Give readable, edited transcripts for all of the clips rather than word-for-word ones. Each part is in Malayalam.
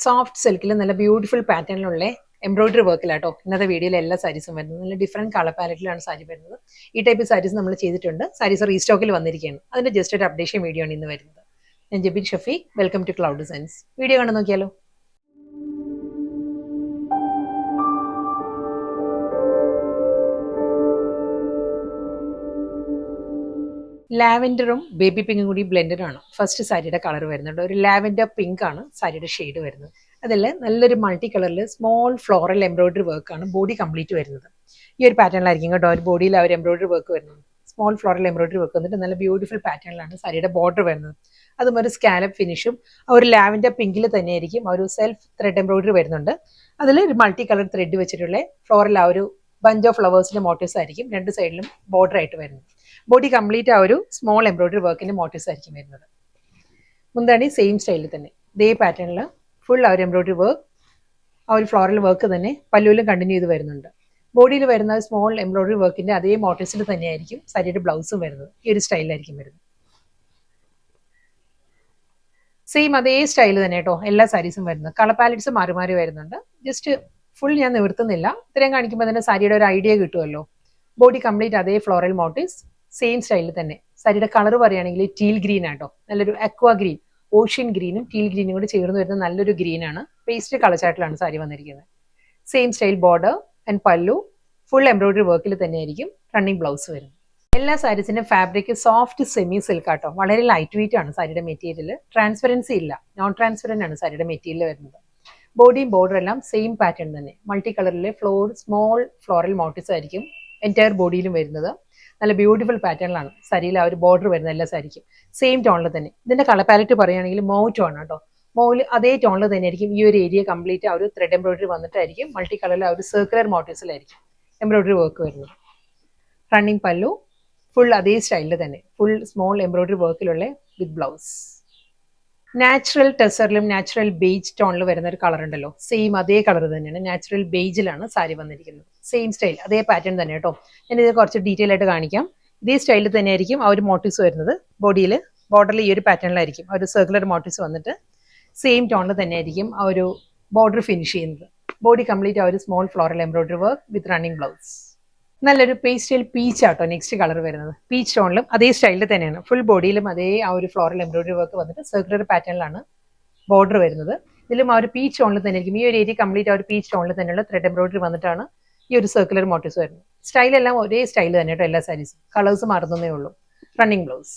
സോഫ്റ്റ് സിൽക്കിൽ നല്ല ബ്യൂട്ടിഫുൾ പാറ്റേണിലുള്ള എംബ്രോയിഡറി വർക്കിലാട്ടോ ഇന്നത്തെ വീഡിയോയിൽ എല്ലാ സാരീസും വരുന്നത്. നല്ല ഡിഫറെന്റ് കളർ പാലറ്റിലാണ് സാരി വരുന്നത്. ഈ ടൈപ്പ് സാരീസ് നമ്മൾ ചെയ്തിട്ടുണ്ട്. സാരീസ് റീസ്റ്റോക്കിൽ വന്നിരിക്കുകയാണ്. അതിന്റെ ജസ്റ്റ് ഒരു അപ്ഡേഷൻ വീഡിയോ ആണ് ഇന്ന് വരുന്നത്. ഞാൻ Jabeen Shafeeq. Welcome to cloud designs. Video കണ്ടു നോക്കിയാലോ. ലാവൻഡറും ബേബി പിങ്കും കൂടി ബ്ലെൻഡഡ് ആണ് ഫസ്റ്റ് സാരിയുടെ കളർ വരുന്നുണ്ട്. ഒരു ലാവൻഡർ പിങ്ക് ആണ് സാരിയുടെ ഷെയ്ഡ് വരുന്നത്. അതിൽ നല്ലൊരു മൾട്ടി കളറിൽ സ്മോൾ ഫ്ലോറൽ എംബ്രോയിഡറി വർക്കാണ് ബോഡി കംപ്ലീറ്റ് വരുന്നത്. ഈ ഒരു പാറ്റേണിലായിരിക്കും കേട്ടോ ഒരു ബോഡിയിൽ ആ ഒരു എംബ്രോയിഡറി വർക്ക് വരുന്നത്. സ്മോൾ ഫ്ലോറൽ എംബ്രോയിഡറി വർക്ക് വന്നിട്ട് നല്ല ബ്യൂട്ടിഫുൾ പാറ്റേണിലാണ് സാരിയുടെ ബോർഡർ വരുന്നത്. അതും ഒരു സ്കാലപ്പ് ഫിനിഷും ആ ഒരു ലാവൻഡർ പിങ്കിൽ തന്നെയായിരിക്കും ആ ഒരു സെൽഫ് ത്രെഡ് എംബ്രോയിഡറി വരുന്നുണ്ട്. അതിൽ ഒരു മൾട്ടി കളർ ത്രെഡ് വെച്ചിട്ടുള്ള ഫ്ലോറൽ ആ ഒരു ബഞ്ച് ഓഫ് ഫ്ലവേഴ്സിന്റെ മോട്ടീവ്സ് ആയിരിക്കും രണ്ട് സൈഡിലും ബോർഡർ ആയിട്ട് വരുന്നത്. ബോഡി കംപ്ലീറ്റ് ആ ഒരു സ്മോൾ എംബ്രോയിഡറി വർക്കിന്റെ മോട്ടീവ്സ് ആയിരിക്കും വരുന്നത്. മുന്താണി സെയിം സ്റ്റൈലിൽ തന്നെ ഇതേ പാറ്റേണിൽ ഫുൾ ആ ഒരു എംബ്രോയിഡറി വർക്ക് ആ ഒരു ഫ്ലോറൽ വർക്ക് തന്നെ പല്ലുവിലും കണ്ടിന്യൂ ചെയ്ത് വരുന്നുണ്ട്. ബോഡിയിൽ വരുന്ന സ്മോൾ എംബ്രോയിഡറി വർക്കിന്റെ അതേ മോട്ടീവ്സിൽ തന്നെയായിരിക്കും സാരിയുടെ ബ്ലൗസും വരുന്നത്. ഈ ഒരു സ്റ്റൈലിലായിരിക്കും വരുന്നത്. സെയിം അതേ സ്റ്റൈൽ തന്നെ കേട്ടോ എല്ലാ സാരീസും വരുന്നത്. കളർ പാലറ്റ്സ് മാറി മാറി വരുന്നുണ്ട്. ജസ്റ്റ് ഫുൾ ഞാൻ നിവർത്തുന്നില്ല. ഇത്രയും കാണിക്കുമ്പോൾ തന്നെ സാരിയുടെ ഒരു ഐഡിയ കിട്ടുമല്ലോ. ബോഡി കംപ്ലീറ്റ് അതേ ഫ്ലോറൽ മോട്ടീവ്സ് സെയിം സ്റ്റൈലിൽ തന്നെ. സാരിയുടെ കളർ പറയുകയാണെങ്കിൽ ടീൽ ഗ്രീൻ ആട്ടോ. നല്ലൊരു അക്വാ ഗ്രീൻ, ഓഷ്യൻ ഗ്രീനും ടീൽ ഗ്രീനും കൂടി ചേർന്ന് വരുന്ന നല്ലൊരു ഗ്രീൻ ആണ്. പേസ്റ്റ് കളർ ചാർട്ടിലാണ് സാരി വന്നിരിക്കുന്നത്. സെയിം സ്റ്റൈൽ ബോർഡർ ആൻഡ് പല്ലു ഫുൾ എംബ്രോയിഡറി വർക്കിൽ തന്നെയായിരിക്കും റണ്ണിങ് ബ്ലൗസ് വരുന്നത്. എല്ലാ സാരീസിന്റെ ഫാബ്രിക് സോഫ്റ്റ് സെമി സിൽക്ക് ആട്ടോ. വളരെ ലൈറ്റ് വെയിറ്റ് ആണ് സാരിയുടെ മെറ്റീരിയൽ. ട്രാൻസ്പെറൻസി ഇല്ല, നോൺ ട്രാൻസ്പെറന്റ് ആണ് സാരിയുടെ മെറ്റീരിയൽ വരുന്നത്. ബോഡിയും ബോർഡർ എല്ലാം സെയിം പാറ്റേൺ തന്നെ. മൾട്ടി കളറിലെ സ്മോൾ ഫ്ലോറൽ മോട്ടീവ്സ് ആയിരിക്കും എൻറ്റയർ ബോഡിയിലും വരുന്നത്. നല്ല ബ്യൂട്ടിഫുൾ പാറ്റേണിലാണ് സാരിയിൽ ആ ഒരു ബോർഡർ വരുന്നത് എല്ലാ സാരിക്കും. സെയിം ടോണിൽ തന്നെ. ഇതിന്റെ കളർ പാലറ്റ് പറയുകയാണെങ്കിൽ മൗവ് ടോൺ കേട്ടോ. മൗവിൽ അതേ ടോണിൽ തന്നെ ആയിരിക്കും ഈ ഒരു ഏരിയ കംപ്ലീറ്റ് ആ ഒരു ത്രെഡ് എംബ്രോയിഡറി വന്നിട്ടായിരിക്കും മൾട്ടി കളറിൽ ആ ഒരു സർക്കുലർ മോട്ടീവ്സിലായിരിക്കും എംബ്രോയിഡറി വർക്ക് വരുന്നത്. റണ്ണിങ് പല്ലു ഫുൾ അതേ സ്റ്റൈലിൽ തന്നെ ഫുൾ സ്മോൾ എംബ്രോയിഡറി വർക്കിലുള്ള വിത്ത് ബ്ലൗസ്. നാച്ചുറൽ ടെസറിലും നാച്ചുറൽ ബേജ് ടോണിൽ വരുന്ന ഒരു കളർ ഉണ്ടല്ലോ, സെയിം അതേ കളർ തന്നെയാണ്. നാച്ചുറൽ ബേജിലാണ് സാരി വന്നിരിക്കുന്നത്. സെയിം സ്റ്റൈൽ അതേ പാറ്റേൺ തന്നെ കേട്ടോ. ഞാനിത് കുറച്ച് ഡീറ്റെയിൽ ആയിട്ട് കാണിക്കാം. ഇതേ സ്റ്റൈലിൽ തന്നെയായിരിക്കും ആ ഒരു മോട്ടീവ്സ് വരുന്നത്. ബോഡിയിൽ ബോർഡറിൽ ഈ ഒരു പാറ്റേണിലായിരിക്കും ആ ഒരു സർക്കുലർ മോട്ടീവ്സ് വന്നിട്ട് സെയിം ടോണിൽ തന്നെയായിരിക്കും ആ ഒരു ബോർഡർ ഫിനിഷ് ചെയ്യുന്നത്. ബോഡി കംപ്ലീറ്റ് ആ ഒരു small floral embroidery work with running blouse. നല്ലൊരു പേസ്റ്റൽ പീച്ച് ആട്ടോ നെക്സ്റ്റ് കളർ വരുന്നത്. പീച്ച് ടോണിലും അതേ സ്റ്റൈലിൽ തന്നെയാണ്. ഫുൾ ബോഡിയിലും അതേ ആ ഒരു ഫ്ലോറൽ എംബ്രോയിഡറി വർക്ക് വന്നിട്ട് സർക്കുലർ പാറ്റേണിലാണ് ബോർഡർ വരുന്നത്. ഇതിലും ആ ഒരു പീച്ച് ടോണിൽ തന്നെ ആയിരിക്കും. ഈ ഒരു ഏരിയ കംപ്ലീറ്റ് ആ ഒരു പീച്ച് ടോണിൽ തന്നെയുള്ള ത്രെഡ് എംബ്രോയിഡറി വന്നിട്ടാണ് ഈ ഒരു സർക്കുലർ മോട്ടീവ്സ് വരുന്നത്. സ്റ്റൈലെല്ലാം ഒരേ സ്റ്റൈൽ തന്നെ കേട്ടോ എല്ലാ സാരീസും. കളേഴ്സ് മാറുന്നേ ഉള്ളൂ. Running blouse.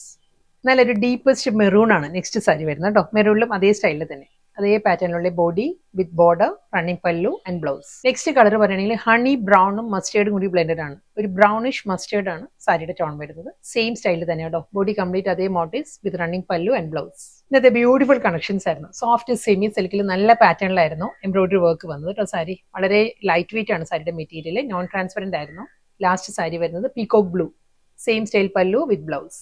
നല്ലൊരു ഡീപ്പസ്റ്റ് മെറൂൺ ആണ് നെക്സ്റ്റ് സാരി വരുന്നത് കേട്ടോ. മെറൂണിലും അതേ സ്റ്റൈലിൽ തന്നെ അതേ പാറ്റേണിലുള്ള ബോഡി വിത്ത് ബോർഡർ, റണ്ണിങ് പല്ലു ആൻഡ് ബ്ലൗസ്. നെക്സ്റ്റ് കളർ പറയുകയാണെങ്കിൽ ഹണി ബ്രൗണും മസ്റ്റേർഡും കൂടി ബ്ലെൻഡഡ് ആണ്. ഒരു ബ്രൗണിഷ് മസ്റ്റേർഡ് ആണ് സാരിയുടെ ടോൺ വരുന്നത്. സെയിം സ്റ്റൈലിൽ തന്നെ കേട്ടോ. ബോഡി കംപ്ലീറ്റ് അതേ മോട്ടീവ്സ് വിത്ത് റണ്ണിങ് പല്ലു ആൻഡ് ബ്ലൗസ്. ഇന്നത്തെ ബ്യൂട്ടിഫുൾ കളക്ഷൻസ് ആയിരുന്നു. സോഫ്റ്റ് സെമി സിൽക്കിൽ നല്ല പാറ്റേണിലായിരുന്നു എംബ്രോയിഡറി വർക്ക് വന്നത് കേട്ടോ. സാരി വളരെ ലൈറ്റ് വെയിറ്റ് ആണ് സാരിയുടെ മെറ്റീരിയൽ. നോൺ ട്രാൻസ്പെറന്റ് ആയിരുന്നു. ലാസ്റ്റ് സാരി വരുന്നത് പീകോക്ക് ബ്ലൂ, സെയിം സ്റ്റൈൽ പല്ലു വിത്ത് ബ്ലൗസ്.